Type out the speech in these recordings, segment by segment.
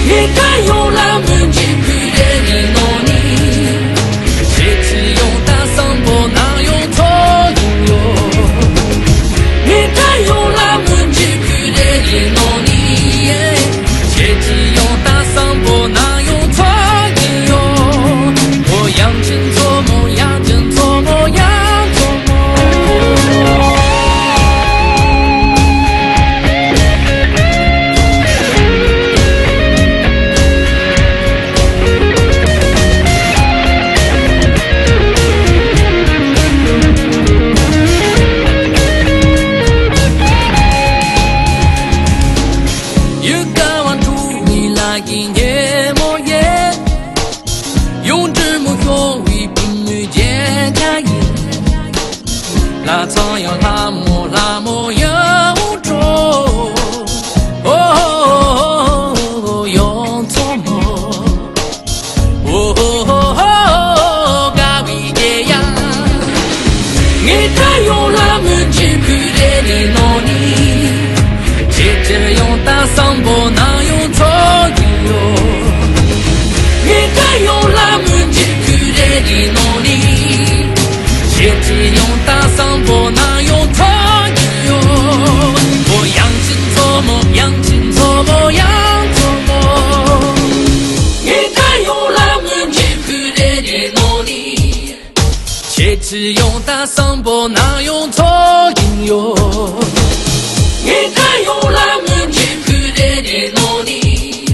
你看有那门前去的你诺你，谁只有大桑波哪有错哟？你看有那门前去的你诺你，谁只有大桑波哪有错哟？我养成做梦，养成做梦，养做梦。那苍蝇那么有种，有做梦，嘎维耶呀，你看有那门前去的你诺你，接着用大桑波哪有错哟？你看有那门前去的你诺你，接着用大桑波哪有错哟？我养成做梦，养成做梦，养做梦。你看有那门前去的你诺你，切只用大桑波哪有错哟？你看有那门前去的你诺你，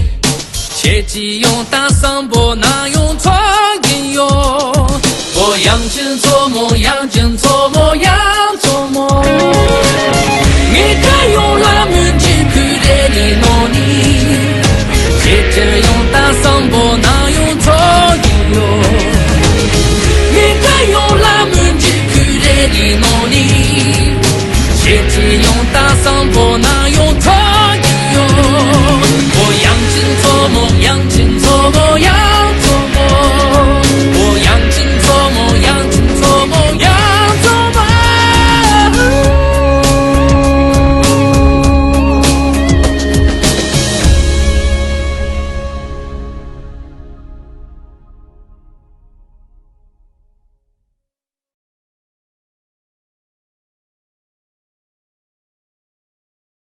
切只用大桑波哪有错哟？我养成做梦，养成做梦，养做梦。你看有那门前去的你诺你。